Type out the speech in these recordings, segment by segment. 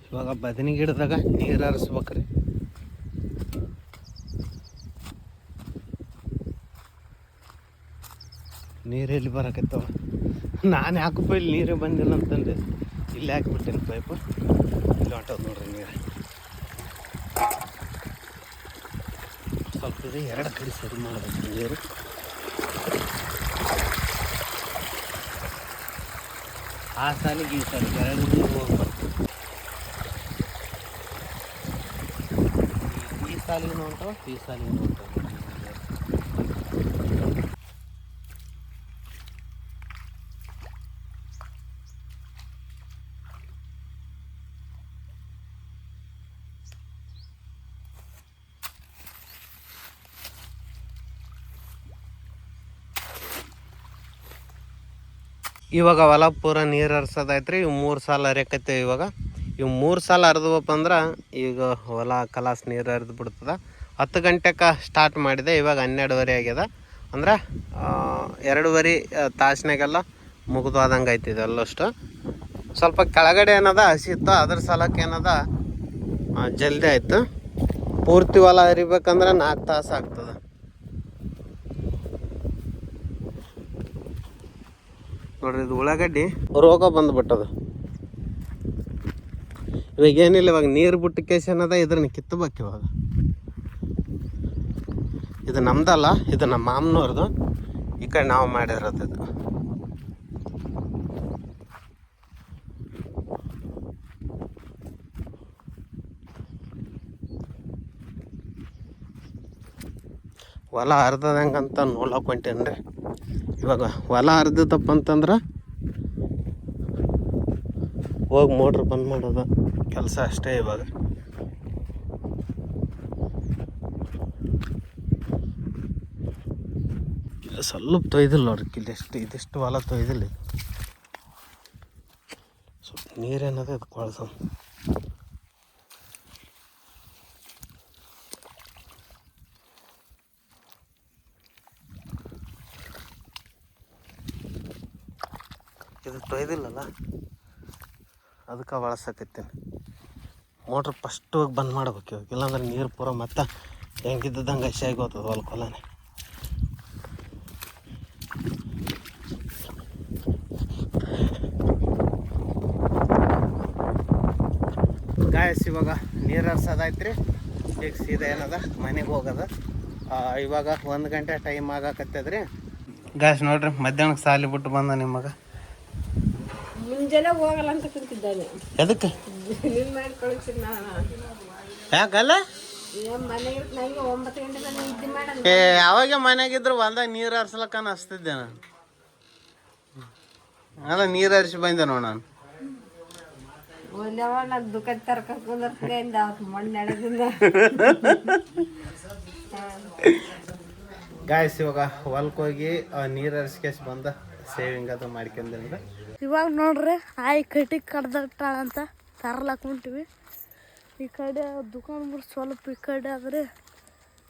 ಇವಾಗ ಬದನಿ ಗಿಡದಾಗ ನೀರು ಹರಿಸ್ಬೇಕ್ರಿ. ನೀರೆಲ್ಲಿ ಬರಕತ್ತವ, ನಾನು ಯಾಕಪ್ಪ ಇಲ್ಲಿ ನೀರೇ ಬಂದಿಲ್ಲ ಅಂತಂದು ಇಲ್ಲಿ ಹಾಕಿಬಿಟ್ಟೇನೆ ಪೈಪು. ಇಲ್ಲಿ ಹೊಂಟದ ನೋಡ್ರಿ ನೀರು. ಸ್ವಲ್ಪ ಇದೆ, ಎರಡು ಕಡೆ ಸರಿ ಮಾಡಬೇಕು ನೀರು. ಆ ಸಾಲಿಗೆ ಈ ಸಾಲಿಗೆ ಎರಡು ನೀರು ಹೋಗ್ಬಾರ್ದು. ಈ ಸಾಲಿಗೆ ಹೊಂಟವ, ಈ ಸಾಲಿಗೆ ಹೊಂಟವ. ಇವಾಗ ಹೊಲ ಪೂರ ನೀರು ಹರಿಸೋದಾಯ್ತು. ಇವು 3 ಸಾಲ ಹರಿಯಕತ್ತೇವೆ. ಇವು 3 ಸಾಲ ಹರಿದ್ವಪ್ಪ ಅಂದ್ರೆ ಈಗ ಹೊಲ ಕಲಾಸ್ ನೀರು ಹರಿದು ಬಿಡ್ತದೆ. 10 ಗಂಟೆಗೆ ಸ್ಟಾರ್ಟ್ ಮಾಡಿದೆ, ಇವಾಗ 12:30 ಆಗ್ಯದ. ಅಂದ್ರೆ 2:30 ತಾಸಿನಾಗೆಲ್ಲ ಮುಗಿದು ಆದಂಗೆ ಆಯ್ತಿದೆ ಎಲ್ಲಷ್ಟು. ಸ್ವಲ್ಪ ಕೆಳಗಡೆ ಏನದ ಹಸಿ ಇತ್ತು, ಅದ್ರ ಸಲಕ್ಕೆ ಏನದ ಜಲ್ದಿ ಆಯಿತು. ಪೂರ್ತಿ ಹೊಲ ಹರಿಬೇಕಂದ್ರೆ 4 ತಾಸು ಆಗ್ತದೆ. ನೋಡ್ರಿ, ಇದು ಉಳ್ಳಾಗಡ್ಡಿ ರೋಗ ಬಂದುಬಿಟ್ಟದ. ಇವಾಗ ಏನಿಲ್ಲ, ಇವಾಗ ನೀರು ಬಿಟ್ಟು ಕೇಸ್ ಏನದ ಇದ್ರನ್ನ ಕಿತ್ತಬೇಕು. ಇವಾಗ ಇದು ನಮ್ದಲ್ಲ, ಇದು ನಮ್ಮ ಮಾಮನವ್ರದ್ದು. ಈ ಕಡೆ ನಾವು ಮಾಡಿರೋದು ಇದು. ಹೊಲ ಹರಿದಂಗಂತ ನೋಡ್ಲಕ್ಕೆ ಹೊಂಟೇನ್ರಿ. ಇವಾಗ ಹೊಲ ಹರಿದಪ್ಪ ಅಂತಂದ್ರೆ ಹೋಗಿ ಮೋಟ್ರ್ ಬಂದ್ ಮಾಡೋದು ಕೆಲಸ ಅಷ್ಟೇ. ಇವಾಗ ಸ್ವಲ್ಪ ತೊಯ್ದಿಲ್ಲ ನೋಡ್ರಿ, ಇದಿಷ್ಟು ಹೊಲ ತೊಯ್ದಿಲ್ಲ. ಸ್ವಲ್ಪ ನೀರೇನದ ಇದು ಕೊಳ್ಸ. ಇದು ತೊಯ್ದಿಲ್ಲಲ್ಲ, ಅದಕ್ಕೆ ಬಳಸಕತ್ತೀನಿ. ಮೋಟ್ರ್ ಫಸ್ಟ್ ಹೋಗಿ ಬಂದ್ ಮಾಡ್ಬೇಕು ಇವಾಗ, ಇಲ್ಲಾಂದ್ರೆ ನೀರು ಪೂರ ಮತ್ತೆ ಹೆಂಗಿದ್ದಂಗೆ ಹಸಿ ಆಗಿ ಹೋಗ್ತದೆ ಹೊಲಕೊಲನೆ. ಗಾಯಸ್ ಇವಾಗ ನೀರು ಹರ್ಸೋದಾಯ್ತು. ಈಗ ಸೀದಾ ಏನದ ಮನೆಗೆ ಹೋಗೋದ. ಇವಾಗ 1 ಗಂಟೆ ಟೈಮ್ ಆಗಾಕತ್ತದ್ರಿ. ಗಾಯಸ್ ನೋಡ್ರಿ, ಮಧ್ಯಾಹ್ನಕ್ಕೆ ಸಾಲಿ ಬಿಟ್ಟು ಬಂದ ನಿಮಗೆ. ಮುಂಜಾನೆ ಹೋಗಲ್ಲ ಅಂತ ಕುಂತಿದ್ದಾನೆ. ಎದಕ್ಕೆ ಯಾಕಲ್ಲ? ಯಾವಾಗ ಮನೆಯಾಗಿದ್ರು ಹೊಲ್ದಾಗ ನೀರು ಹರಿಸ್ಲಕ್ಕ ಅನಿಸ್ತಿದ್ದೆ ನಾನು. ಅಲ್ಲ, ನೀರು ಹರಿಸಿ ಬಂದೆ ನೋಡ ನಾನು. ದುಕಾನ್ ತರ್ಕೊಂಡ್ ಗಾಯ್ಸ್ ಇವಾಗ ಹೊಲಕ್ಕೆ ಹೋಗಿ ನೀರು ಹರಿಸ್ಕೇಸ್ ಬಂದ ಸೇವಿಂಗ್ ಅದು ಮಾಡ್ಕೊಂಡ್ರೆ. ಇವಾಗ ನೋಡ್ರಿ, ಆಯ್ ಕಟ್ಟಿಗೆ ಕಡ್ದಿಟ್ಟಾಳಂತ ತರ್ಲಾಕ್ ಹೊಂಟಿವಿ. ಈ ಕಡೆ ದುಕಾನ್ ಬಿಟ್ಟು ಸ್ವಲ್ಪ ಈ ಕಡೆ ಆದ್ರೆ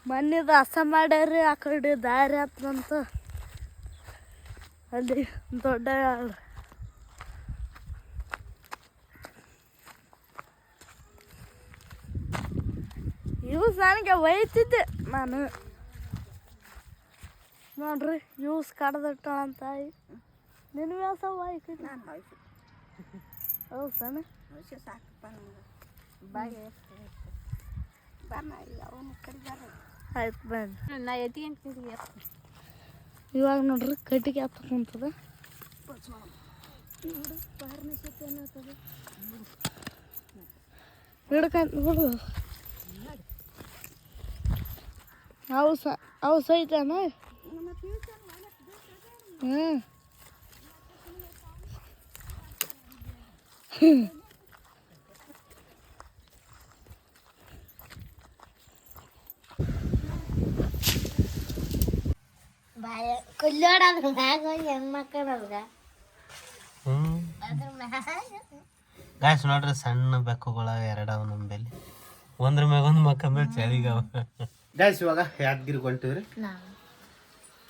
ಮನೆದು ಹಸ ಮಾಡ್ಯಾರಿ. ಆ ಕಡೆ ದಾರಿ ಆತಂತ ಅಲ್ಲಿ ದೊಡ್ಡ ಯೂಸ್ ನನಗೆ ಒಯ್ತಿದ್ದೆ ನಾನು. ನೋಡ್ರಿ, ಯೂಸ್ ಕಡ್ದಿಟ್ಟಾಳಂತ ಆಯ್. ನಿನ್ನ ವ್ಯಾಸ ವಾಯ್ತು ನಾನು ವಾಯ್ತು. ಹೌದು ಸಣ್ಣ ಸಾಕಪ್ಪ ಬಾಯಿ ಅವನು ಕಡೆ ಆಯ್ತು ಬನ್ನಿ. ನಾ ಎತ್ತಿಗೆ ಇವಾಗ ನೋಡ್ರಿ ಕಟ್ಟಿಗೆ ಹತ್ತ ಕುಂತದ. ಹಿಡ್ಕಂತ ನೋಡು, ಅವು ಸೈತಾನ. ಕೊಲ್ಲೋಡೋದ್ರ ಮ್ಯಾಗ ಹೆಂಗ್ ಮಕ್ಕಳದ. ಗಾಯ್ಸ್ ನೋಡ್ರಿ, ಸಣ್ಣ ಬೆಕ್ಕುಗಳ 2 ಅವ ನಮ್ಮಲ್ಲಿ. ಒಂದ್ರ ಮ್ಯಾಗ ಒಂದು ಮಕ್ಕಂದ್ರೆ ಚಳಿಗಾವ. ಗಾಯ್ಸ್ ಇವಾಗ ಯಾದಗಿರಿ ಹೊಂಟಿವ್ರಿ.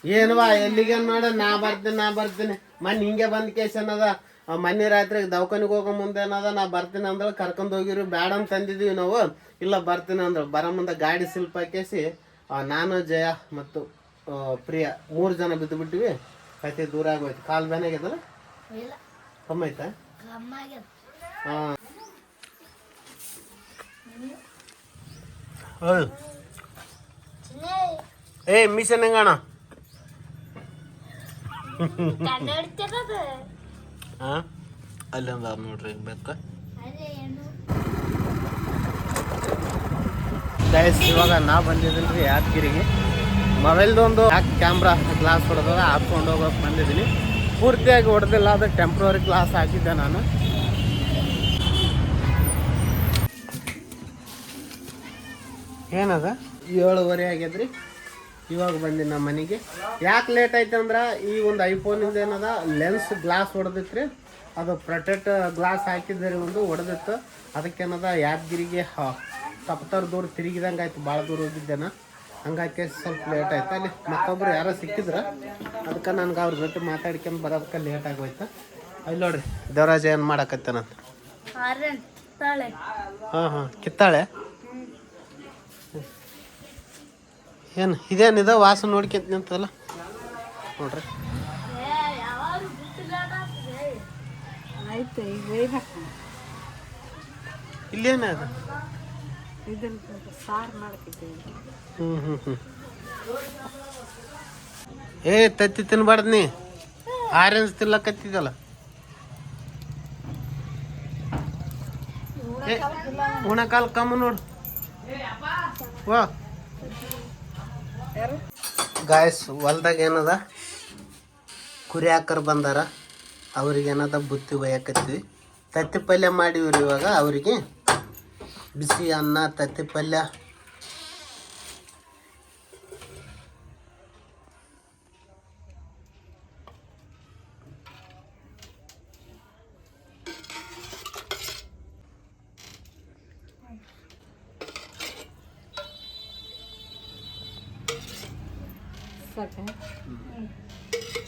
ಏನವಾ ಎಲ್ಲಿಗೇನು ಮಾಡ ನಾ ಬರ್ತೀನಿ ಮೊನ್ನೆ ಹಿಂಗೆ ಬಂದ ಕೇಸ್ ಅನ್ನದ ಮೊನ್ನೆ ರಾತ್ರಿ ದವಾಖಾನಿಗೆ ಹೋಗೋ ಮುಂದೆ ಏನದ ನಾ ಬರ್ತೀನಿ ಅಂದ್ರೆ ಕರ್ಕೊಂಡು ಹೋಗಿರಿ ಬೇಡ ಅಂತ ಅಂದಿದ್ವಿ ನಾವು. ಇಲ್ಲ ಬರ್ತೀನಿ ಅಂದ್ರೆ ಬರೋ ಮುಂದೆ ಗಾಡಿ ಸಿಲ್ಪ್ ಹಾಕೇಸಿ ನಾನು ಜಯ ಮತ್ತು ಪ್ರಿಯಾ 3 ಜನ ಬಿದ್ದು ಬಿಟ್ಟಿವಿ. ಕತೆ ದೂರ ಆಗೋಯ್ತು. ಕಾಲು ಬೇನೆ ಆಗ್ಯದಲ್ಲ, ಕಮ್ಮಿ ಆಯ್ತಾ? ಹಾಂ ಏ ಮಿಷನ್ ಹೆಂಗಣ? ಹಾಂ ಅಲ್ಲೊಂದು ನೋಡ್ರಿ ಬೇಕು ಗೈಸ್. ಇವಾಗ ನಾ ಬಂದಿದ್ದೀನಿ ರೀ ಯಾದಗಿರಿಗೆ. ಮೊಬೈಲ್ದೊಂದು ಕ್ಯಾಮ್ರಾ ಗ್ಲಾಸ್ ಹೊಡೆದ ಹಾಕ್ಕೊಂಡು ಹೋಗೋಕೆ ಬಂದಿದ್ದೀನಿ. ಪೂರ್ತಿಯಾಗಿ ಹೊಡೆದಿಲ್ಲ, ಅದು ಟೆಂಪ್ರವರಿ ಗ್ಲಾಸ್ ಹಾಕಿದ್ದೆ ನಾನು. ಏನದ 7:30 ಆಗ್ಯದ್ರಿ. ಇವಾಗ ಬಂದಿನಿ ನಮ್ಮ ಮನೆಗೆ. ಯಾಕೆ ಲೇಟ್ ಆಯ್ತು ಅಂದ್ರೆ ಈ ಒಂದು ಐಫೋನಿಂದ ಏನದ ಲೆನ್ಸ್ ಗ್ಲಾಸ್ ಹೊಡೆದಿತ್ತು ರೀ. ಅದು ಪ್ರೊಟೆಕ್ಟ್ ಗ್ಲಾಸ್ ಹಾಕಿದ್ರಿ, ಒಂದು ಹೊಡೆದಿತ್ತು. ಅದಕ್ಕೇನದ ಯಾದಗಿರಿಗೆ ತಪ್ಪತ್ತಾರು ದೂರ ತಿರುಗಿದಂಗೆ ಆಯ್ತು. ಭಾಳ ದೂರ ಹೋಗಿದ್ದೇನೆ, ಹಂಗಾಗಿ ಸ್ವಲ್ಪ ಲೇಟ್ ಆಯ್ತು. ಅಲ್ಲಿ ಮತ್ತೊಬ್ರು ಯಾರೋ ಸಿಕ್ಕಿದ್ರು, ಅದಕ್ಕೆ ನನಗೆ ಅವ್ರ ಜೊತೆ ಮಾತಾಡ್ಕೊಂಡು ಬರೋದಕ್ಕೆ ಲೇಟ್ ಆಗೋಯ್ತು. ಅಲ್ಲಿ ನೋಡ್ರಿ ದೇವರಾಜ ಏನು ಮಾಡಕತ್ತೇನಂತ. ಹಾಂ ಕಿತ್ತಾಳೆ. ಏನು ಇದೇನಿದೆ ವಾಸನೆ ನೋಡ್ಕೊಂತ ನಿಂತಲ್ಲ ನೋಡ್ರಿ. ಆಯ್ತು ಈಗ ಇಲ್ಲೇನ ಅದು? ಇದನ್ನ ಸಾರು ಮಾಡ್ತಿದ್ದೇವೆ. ಏ ತತ್ತಿ ತಿನ್ಬಾರ್ದು ನೀ. ಆರೆಂಜ್ ತಿನ್ಲಕತ್ತಿದ್ದಲ್ಲ. ಉಣಕಾಲ ಕಮ್ಮಿ ನೋಡು. ವಾ ಗಾಯ್ಸ್, ಹೊಲ್ದಾಗ ಏನದ ಕುರಿ ಹಾಕರ್ ಬಂದಾರ. ಅವ್ರಿಗೆ ಏನದ ಬುತ್ತಿ ಒಯ್ಯಕತ್ತೀವಿ. ತತ್ತಿ ಪಲ್ಯ ಮಾಡಿವ್ರಿ ಇವಾಗ. ಅವರಿಗೆ ಬಿಸಿ ಅನ್ನ, ತತ್ತಿ ಪಲ್ಯ.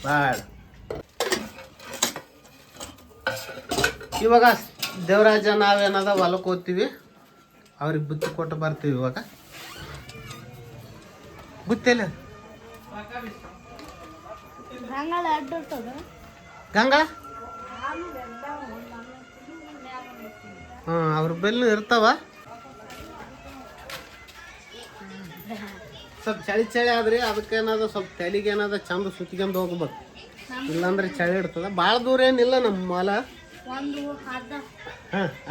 ಬಾಳ ಇವಾಗ ದೇವರಾಜ ನಾವೇನದ ಹೊಲಕ್ಕೆ ಹೋಗ್ತೀವಿ. ಅವ್ರಿಗೆ ಬುತ್ತಿ ಕೊಟ್ಟು ಬರ್ತೀವಿ. ಇವಾಗ ಬುತ್ತಿಲ್ಲ ಗಂಗಳ. ಅವ್ರ ಬೆಲ್ಲ ಇರ್ತಾವ. ಸ್ವಲ್ಪ ಚಳಿ ಆದ್ರಿ, ಅದಕ್ಕೆ ಏನಾದ ಸ್ವಲ್ಪ ತಲೆಗೆ ಏನಾದ ಚಂದ ಸುತ್ಕೊಂಡು ಹೋಗ್ಬೇಕು. ಇಲ್ಲಾಂದ್ರೆ ಚಳಿ ಇರ್ತದ. ಭಾಳ ದೂರ ಏನಿಲ್ಲ ನಮ್ಮ ಹೊಲ.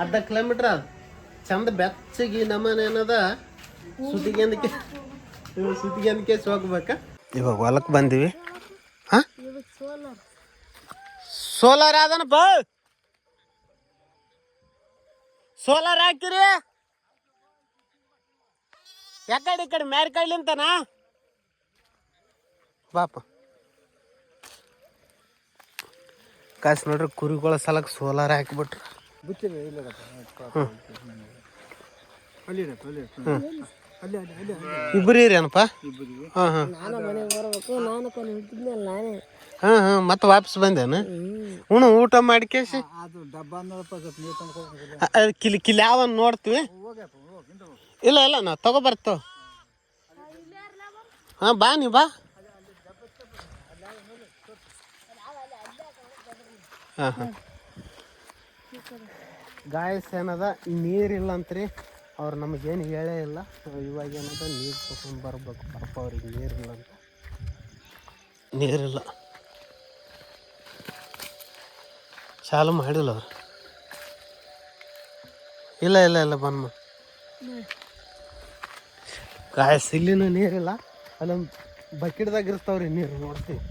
ಅರ್ಧ ಕಿಲೋಮೀಟ್ರ್ ಅದು. ಚಂದ ಬೆಚ್ಚಗಿ ನಮ್ಮನೆ ಏನದ ಸುತ್ತಿಗೆಂದಕ್ಕೆ ಹೋಗ್ಬೇಕ. ಇವಾಗ ಹೊಲಕ್ಕೆ ಬಂದೀವಿ. ಹಾಂ ಸೋಲಾರ್ ಅದನಪ್ಪ. ಸೋಲಾರ್ ಹಾಕಿರಿ ಯಾಕಡೆ ಈ ಕಡೆ ಮ್ಯಾರಿ ಕಡ್ಲಿಂತನ ಬಾಪ. ಕಾಸು ನೋಡ್ರಿ, ಕುರಿಗಳ ಸಲಕ್ಕೆ ಸೋಲಾರ್ ಹಾಕಿಬಿಟ್ರು. ಇಬ್ಬರು ಇರೇನಪ್ಪ? ಹಾಂ ಹಾಂ ಹಾಂ ಹಾಂ ಮತ್ತೆ ವಾಪಸ್ ಬಂದೇನು? ಊಟ ಮಾಡ್ಕೇಸಿ ಕಿಲಿ ಯಾವನ್ ನೋಡ್ತೀವಿ. ಇಲ್ಲ ನಾವು ತಗೊಬರ್ತೇವೆ. ಹಾಂ ಬಾ ನೀ ಬಾ. ಹಾಂ ಹಾಂ ಗಾಯಸ್ ಏನದ ನೀರಿಲ್ಲ ಅಂತ್ರಿ. ಅವ್ರು ನಮಗೇನು ಹೇಳೇ ಇಲ್ಲ. ಇವಾಗ ಏನದ ನೀರು ತಗೊಂಡು ಬರ್ಬೇಕು ಪಾಪ. ಅವ್ರಿಗೆ ನೀರಿಲ್ಲ ಅಂತ. ನೀರಿಲ್ಲ, ಚಾಲು ಮಾಡಿಲ್ಲ ಅವ್ರು. ಇಲ್ಲ ಬಂದು ಗಾಯಸ್ ಇಲ್ಲಿನೂ ನೀರಿಲ್ಲ. ಅಲ್ಲೊಂದು ಬಕೆಟ್ದಾಗ ಇರ್ತಾವ್ರಿ ನೀರು, ನೋಡ್ತೀವಿ.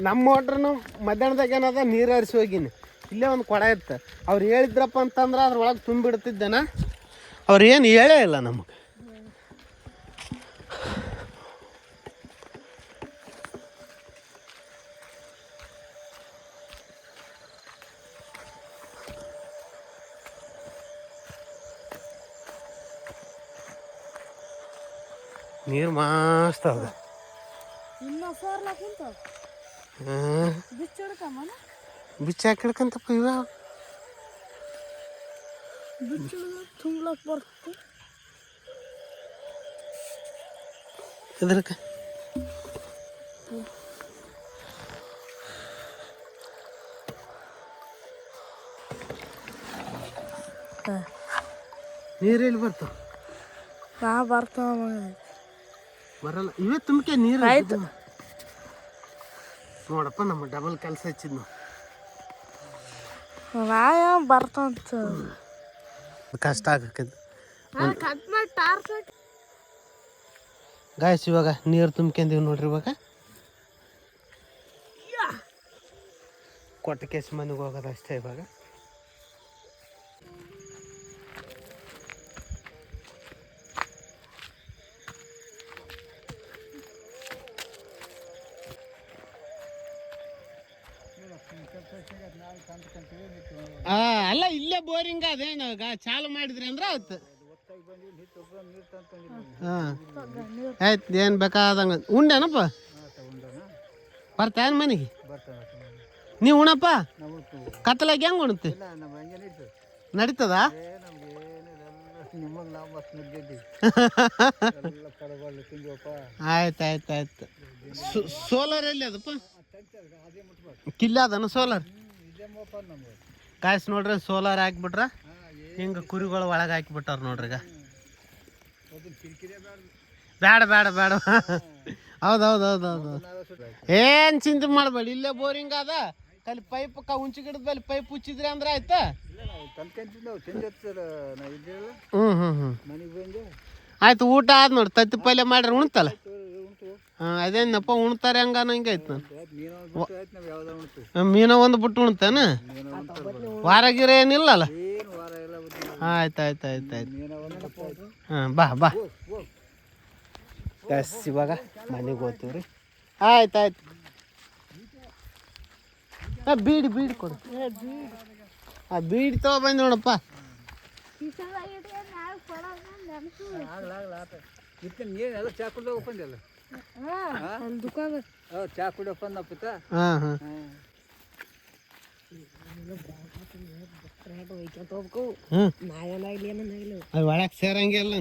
ನಮ್ಮ ಮೋಟ್ರನು ಮಧ್ಯಾಹ್ನದಾಗ ಏನದ ನೀರು ಹರಿಸಿ ಹೋಗಿನಿ. ಇಲ್ಲೇ ಒಂದು ಕೊಡ ಇತ್ತು. ಅವ್ರು ಹೇಳಿದ್ರಪ್ಪ ಅಂತಂದ್ರೆ ಅದ್ರೊಳಗೆ ತುಂಬಿಡ್ತಿದ್ದೇನ. ಅವ್ರು ಏನು ಹೇಳೇ ಇಲ್ಲ ನಮಗೆ. ನೀರು ಮಸ್ತ್ ಅದ. ಇನ್ನೂ ಕಸರ್ಲಾಕ್ ಕುಂತ ಬಿಚ್ಚಿಡ್ಕಮ್ಮನ ಬಿಚ್ಚ ಹಾಕಿಡ್ಕಂತಪ್ಪ ಇವ ಬಿಚ್ಚಿಡ್ದು ತುಂಬ್ಲಕ್ ಬರ್ತದೆ ಇದ್ರಕ್ಕೆ ನೀರೆಲ್ಲಿ ಬರ್ತಾವ ನಾ ಬರ್ತಾವ ಬರಲ್ಲ ಇವೇ ತುಂಬಕೆ ನೀರು ಆಯ್ತು. ನೋಡಪ್ಪ ನಮ್ಮ ಡಬಲ್ ಕೆಲಸ ಹಚ್ಚಿದ್ ನಾವು ನಾ ಬರ್ತಂತ ಕಷ್ಟ ಆಗಕ್ಕೆ ಕಟ್ ಮಾಡಿ ಟಾರ್ಚ್ ಗಾಯ್ಸ್ ಇವಾಗ ನೀರು ತುಂಬ್ಕೊಂಡೀವಿ ನೋಡ್ರಿ ಇವಾಗ ಕೊಟ್ಟ ಕೇಸ್ ಮನೆಗೆ ಹೋಗೋದು ಅಷ್ಟೇ ಇವಾಗ ಅಲ್ಲ ಇಲ್ಲೇ ಬೋರಿಂಗ್ ಅದೇನು ಚಾಲು ಮಾಡಿದ್ರಿ ಅಂದ್ರೆ ಆಯ್ತು ಹಾಂ ಆಯ್ತು ಏನು ಬೇಕಾದಂಗ ಉಂಡೇನಪ್ಪ ಬರ್ತೇನು ಮನೆಗೆ ನೀವು ಉಣಪ್ಪ ಕತ್ತಲಾಗ ಹೆಂಗೆ ಉಣುತ್ತೆ ನಡೀತದ ಆಯ್ತು ಆಯ್ತು ಆಯ್ತು ಸೋಲಾರ್ ಎಲ್ಲಿ ಅದಪ್ಪ ಕಿಲ್ಲ ಅದನ ಸೋಲಾರ್ ಕಾಯ್ಸ್ ನೋಡ್ರಿ ಸೋಲಾರ್ ಹಾಕ್ಬಿಟ್ರ ಹಿಂಗೆ ಕುರಿಗಳು ಒಳಗೆ ಹಾಕಿಬಿಟ್ಟಾರ ನೋಡ್ರಿ ಈಗ ಬೇಡ ಬೇಡ ಬೇಡ ಹೌದು ಹೌದು ಹೌದು ಹೌದು ಏನು ಚಿಂತೆ ಮಾಡಬೇಡಿ ಇಲ್ಲೇ ಬೋರಿಂಗ್ ಅದ ಕಲಿ ಪೈಪ್ ಹುಂಚಿ ಗಿಡದ ಬಲ್ಲಿ ಪೈಪ್ ಹುಚ್ಚಿದ್ರಿ ಅಂದ್ರೆ ಆಯ್ತಾ ಹ್ಞೂ ಹ್ಞೂ ಹ್ಞೂ ಆಯ್ತು ಊಟ ಆದ್ ನೋಡಿ ತತ್ತಿ ಪಲ್ಯ ಮಾಡ್ರಿ ಉಣ್ತಲ್ಲ ಹಾಂ ಅದೇನಪ್ಪ ಉಣ್ತಾರೆ ಹಂಗಾನ ಹಿಂಗೆ ಆಯ್ತು ನಾನು ಮೀನ ಒಂದು ಬಿಟ್ಟು ಉಣ್ತೇನ ವಾರ ಗಿರ ಏನಿಲ್ಲಲ್ಲ ಆಯ್ತು ಆಯ್ತು ಆಯ್ತು ಆಯ್ತು ಹಾಂ ಬಾ ಬಾ ಬಸ್ ಇವಾಗ ಮನೆಗೆ ಹೋಗ್ತೀವಿ ರೀ ಆಯ್ತು ಆಯ್ತು ಹಾಂ ಬೀಡಿ ಬೀಡಿ ಕೊಡು ಹಾಂ ಬೀಡಿ ತೊಗೊಬಂದು ನೋಡಪ್ಪ ಚಾ ಕುಡ್ದಾಗ ಬಂದಲ್ಲ ದುಕಾನ ಚಾ ಕುಡಿಯೋ ಬಂದಪ್ಪ ಹಾಂ ಹಾಂ ಅದು ಒಳಗೆ ಸೇರಂಗಿಲ್ಲ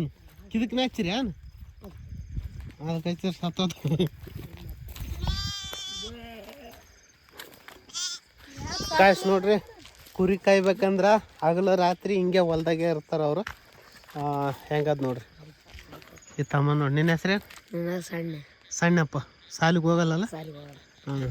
ಕಿದಕ್ಕೆ ನಾಚಿರಿ ಏನು ಅದಕ್ಕೆ ಹಚ್ಚಿರಿ ಸತ್ತೋದು ಕಾಯ್ಸ್ ನೋಡ್ರಿ ಕುರಿ ಕಾಯ್ಬೇಕಂದ್ರೆ ಹಗಲು ರಾತ್ರಿ ಹಿಂಗೆ ಹೊಲ್ದಾಗೆ ಇರ್ತಾರೆ ಅವರು ಹೆಂಗದ ನೋಡ್ರಿ ಈ ತಮ್ಮ ನೋಡಿ ನಿನ್ನ ಹೆಸ್ರೇನು ಸಣ್ಣ ಸಣ್ಣಪ್ಪ ಸಾಲಿಗೆ ಹೋಗಲ್ಲಲ್ಲ ಹಾಂ